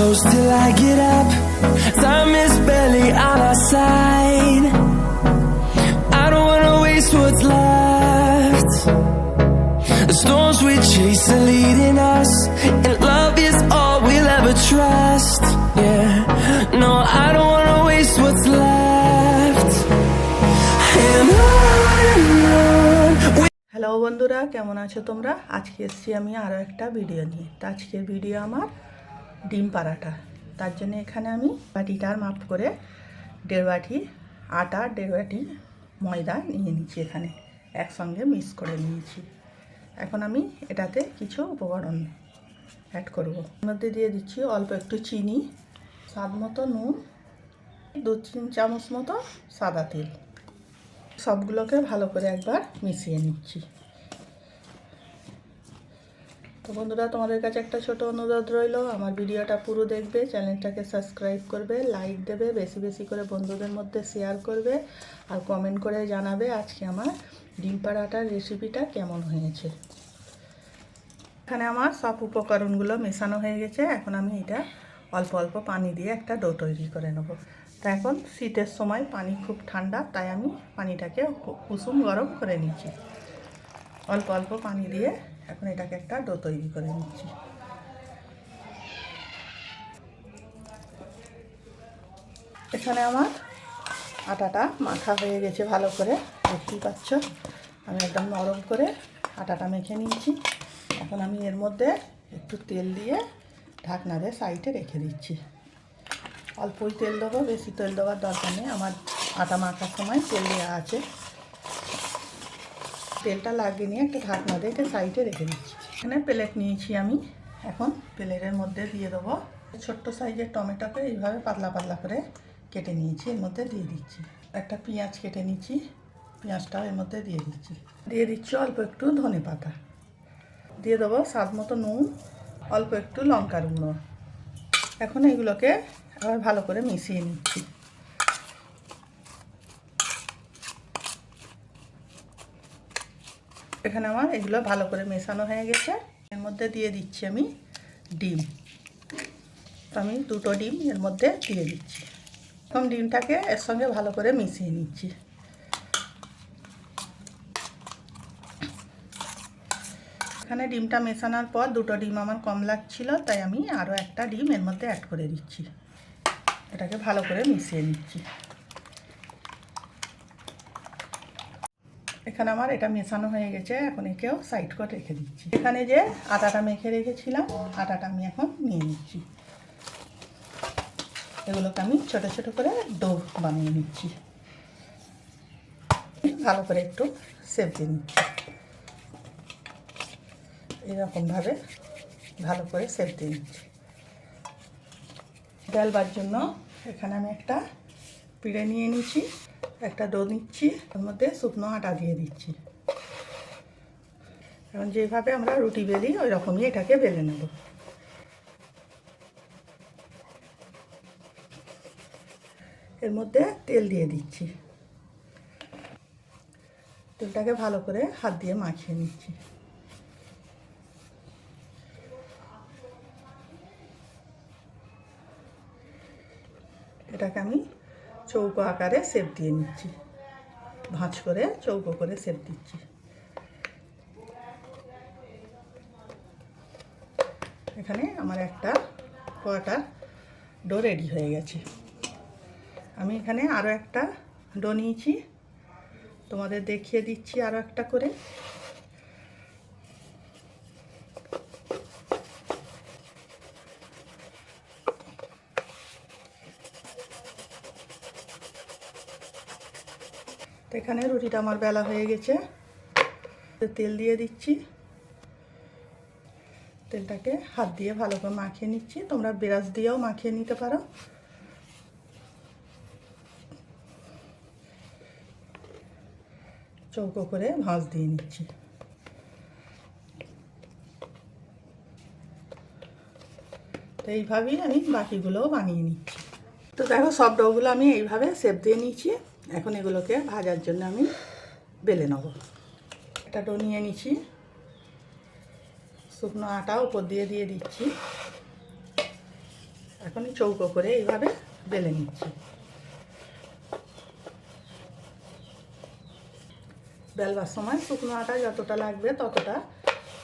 close till I get up. Time is barely on our side. I don't wanna waste what's left. The storms we chase are leading us, and love is all we'll ever trust. Yeah, no, I don't wanna waste what's left. And on. Hello বন্ধুরা, কেমন আছো তোমরা? আজকে এসেছি আমি আরও একটা video নিয়ে। তো আজকের ভিডিও আমার ডিম পাড়াটা। তার জন্য এখানে আমি বাটিটার মাপ করে 1.5 বাটি আটা, 1.5 বাটি ময়দা নিয়ে নিচ্ছি। এখানে একসঙ্গে মিক্স করে নিয়েছি। এখন আমি এটাতে কিছু উপকরণ অ্যাড করব। এর মধ্যে দিয়ে দিচ্ছি অল্প একটু চিনি, স্বাদ মতো নুন, 2-3 চামচ মতো সাদা তেল। সবগুলোকে ভালো করে একবার মিশিয়ে নিচ্ছি। তো বন্ধুরা, তোমাদের কাছে একটা ছোট অনুরোধ রইল, আমার ভিডিওটা পুরো দেখবে, চ্যানেলটাকে সাবস্ক্রাইব করবে, লাইক দেবে, বেশি বেশি করে বন্ধুদের মধ্যে শেয়ার করবে, আর কমেন্ট করে জানাবে আজকে আমার ডিম পাড়াটার রেসিপিটা কেমন হয়েছে। এখানে আমার সব উপকরণগুলো মেশানো হয়ে গেছে। এখন আমি এটা অল্প অল্প পানি দিয়ে একটা ডো তৈরি করে নেব। তা এখন শীতের সময় পানি খুব ঠান্ডা, তাই আমি পানিটাকে কুসুম গরম করে নিচ্ছি। অল্প অল্প পানি দিয়ে এখন এটাকে একটা ডো তৈরি করে নিচ্ছি। এখানে আমার আটাটা মাখা হয়ে গেছে ভালো করে, দেখতেই পাচ্ছ। আমি একদম নরম করে আটাটা মেখে নিচ্ছি। এখন আমি এর মধ্যে একটু তেল দিয়ে ঢাকনা দিয়ে সাইডে রেখে দিচ্ছি। অল্পই তেল দেবো, বেশি তেল দেওয়ার দরকার নেই। আমার আটা মাখার সময় তেল দেওয়া আছে। তেলটা লাগিয়ে নিয়ে একটা ঢাকনা দিয়ে সাইডে রেখে দিচ্ছি। এখানে প্লেট নিয়েছি আমি। এখন প্লেটের মধ্যে দিয়ে দেবো ছোট্ট সাইজের টমেটোকে এইভাবে পাতলা পাতলা করে কেটে নিয়েছি, এর মধ্যে দিয়ে দিচ্ছি। একটা পেঁয়াজ কেটে নিচ্ছি, পেঁয়াজটাও এর মধ্যে দিয়ে দিচ্ছি। দিয়ে দিচ্ছি অল্প একটু ধনে পাতা, দিয়ে দেবো স্বাদ মতো নুন, অল্প একটু লঙ্কার গুঁড়ো। এখন এগুলোকে আবার ভালো করে মিশিয়ে নিচ্ছি। এখানে আমার এগুলো ভালো করে মেশানো হয়ে গেছে। এর মধ্যে দিয়ে দিচ্ছি আমি ডিম। তো আমি 2টো ডিম এর মধ্যে দিয়ে দিচ্ছি। এখন ডিমটাকে এর সঙ্গে ভালো করে মিশিয়ে নিচ্ছি। এখানে ডিমটা মেশানোর পর 2টো ডিম আমার কম লাগছিল, তাই আমি আরও একটা ডিম এর মধ্যে অ্যাড করে দিচ্ছি। এটাকে ভালো করে মিশিয়ে নিচ্ছি। এখানে আমার এটা মেশানো হয়ে গেছে। এখন একেও সাইড করে রেখে দিচ্ছি। এখানে যে আটাটা মেখে রেখেছিলাম, আটাটা আমি এখন নিয়ে নিচ্ছি। এগুলোকে আমি ছোট ছোট করে ডো বানিয়ে নিচ্ছি। ভালো করে একটু শেপ দিয়ে নিচ্ছি। এরকমভাবে ভালো করে শেপ দিয়ে নিচ্ছি। ডালবার জন্য এখানে আমি একটা পিড়ে নিয়ে নিচ্ছি, একটা ডো নিচ্ছি, ওর মধ্যে শুকনো আটা দিয়ে দিচ্ছি। এখন যেভাবে আমরা রুটি বেলি ওই রকমই এটাকে বেলে নেব। এর মধ্যে তেল দিয়ে দিচ্ছি। তেলটাকে ভালো করে হাত দিয়ে মাখিয়ে নিচ্ছি। এটাকে আমি চৌকো আকারে শেপ দিয়ে নিচ্ছি। ভাঁজ করে চৌকো করে শেপ দিচ্ছি। এখানে আমার একটা কোয়াটার ডো রেডি হয়ে গেছে। আমি এখানে আরও একটা ডো নিয়েছি, তোমাদের দেখিয়ে দিচ্ছি আরও একটা করে। তো এখানে রুটিটা আমার বেলা হয়ে গেছে। তেল দিয়ে দিচ্ছি। তেলটাকে হাত দিয়ে ভালো করে মাখিয়ে নিচ্ছি। তোমরা ব্রাশ দিয়েও মাখিয়ে নিতে পারো। চৌকো করে ভাঁজ দিয়ে নিচ্ছি। তো এইভাবেই আমি বাকিগুলোও বানিয়ে নিচ্ছি। তো দেখো, সব ডোগুলো আমি এইভাবে শেপ দিয়ে নিচ্ছি। এখন এগুলোকে ভাজার জন্য আমি বেলে নেব। একটা ডো নিয়ে নিচ্ছি, শুকনো আটা উপর দিয়ে দিচ্ছি। এখন চৌকো করে এইভাবে বেলে নিচ্ছি। বেলবার সময় শুকনো আটা যতটা লাগবে ততটা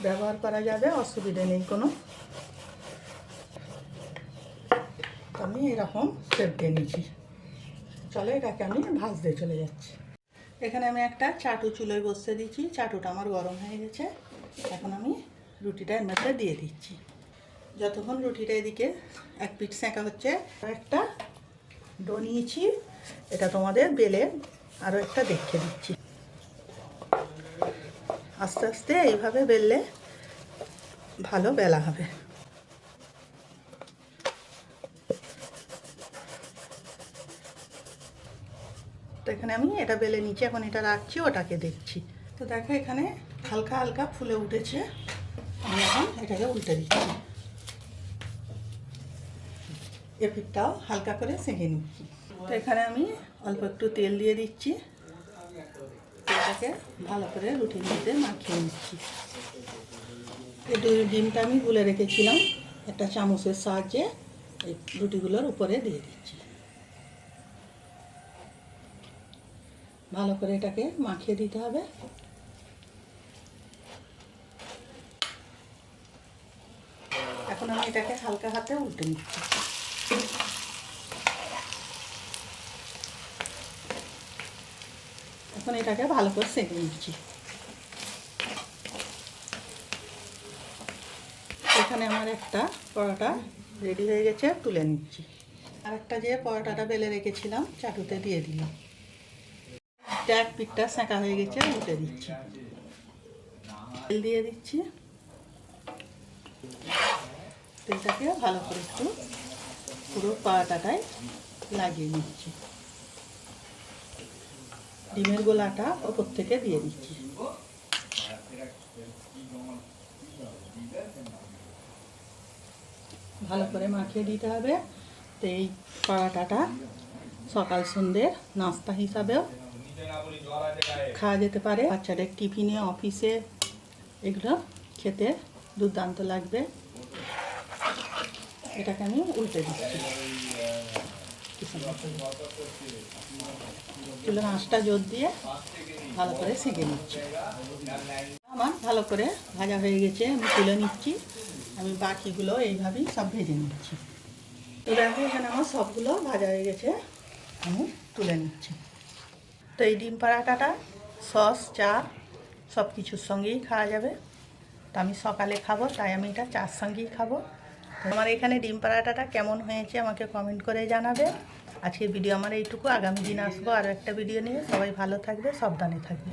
ব্যবহার করা যাবে, অসুবিধে নেই কোনো। আমি এরকম শেপ দিয়ে নিচ্ছি। চলো এটাকে আমি ভাজতে চলে যাচ্ছি। এখানে আমি একটা চাটু চুলোয় বসিয়ে দিচ্ছি। চাটুটা আমার গরম হয়ে গেছে। এখন আমি রুটিটা এর মধ্যে দিয়ে দিচ্ছি। যতক্ষণ রুটিটা এদিকে এক পিঠ সেঁকা হচ্ছে, একটা ডো নিয়েছি, এটা তোমাদের বেলে আরও একটা দেখিয়ে দিচ্ছি। আস্তে আস্তে এইভাবে বেললে ভালো বেলা হবে। তো এখানে আমি এটা বেলে নিচ্ছি, এখন এটা রাখছি, ওটাকে দেখছি। তো দেখো এখানে হালকা হালকা ফুলে উঠেছে। আমি এখন এটাকে উল্টে দিচ্ছি। এপিঠটাও হালকা করে সেঁকে নিচ্ছি। তো এখানে আমি অল্প একটু তেল দিয়ে দিচ্ছি। তেলটাকে ভালো করে রুটির মধ্যে মাখিয়ে নিচ্ছি। এই ডিমটা আমি গুলে রেখেছিলাম, একটা চামচের সাহায্যে এই রুটিগুলোর উপরে দিয়ে দিচ্ছি। ভালো করে এটাকে মাখিয়ে দিতে হবে। এখন আমি এটাকে হালকা হাতে উল্টে নিচ্ছি। এখন এটাকে ভালো করে সেঁকে নিচ্ছি। এখানে আমার একটা পরোটা রেডি হয়ে গেছে, তুলে নিচ্ছি। আর একটা যে পরোটাটা বেলে রেখেছিলাম চাটুতে দিয়ে দিলাম। এক পিঠটা সেঁকা হয়ে গেছে, উল্টে দিচ্ছি। তেল দিয়ে দিচ্ছি। তেলটাকে ভালো করে একটু পুরো পরোটাটায় লাগিয়ে নিচ্ছি। ডিমের গোলাটা ওপর থেকে দিয়ে দিচ্ছি। ভালো করে মাখিয়ে দিতে হবে। তো এই পরোটাটা সকাল সন্ধ্যের নাস্তা হিসাবেও খাওয়া যেতে পারে। বাচ্চাদের টিফিনে, অফিসে এগুলো খেতে দুর্দান্ত লাগবে। এটাকে আমি উল্টে দিচ্ছি। চুলোর আঁচটা জোর দিয়ে ভালো করে সেঁকে নিচ্ছি। আমার ভালো করে ভাজা হয়ে গেছে, আমি তুলে নিচ্ছি। আমি বাকিগুলো এইভাবেই সব ভেজে নিচ্ছি। তো দেখো এখানে আমার সবগুলো ভাজা হয়ে গেছে, আমি তুলে নিচ্ছি। তো এই ডিম পরোটাটা সস, চা সব কিছুর সঙ্গেই খাওয়া যাবে। তো আমি সকালে খাবো, তাই আমি এটা চার সঙ্গেই খাবো। আমার এখানে ডিম পরোটাটা কেমন হয়েছে আমাকে কমেন্ট করে জানাবে। আজকের ভিডিও আমার এইটুকু। আগামী দিন আসবো আরও একটা ভিডিও নিয়ে। সবাই ভালো থাকবে, সাবধানে থাকবে।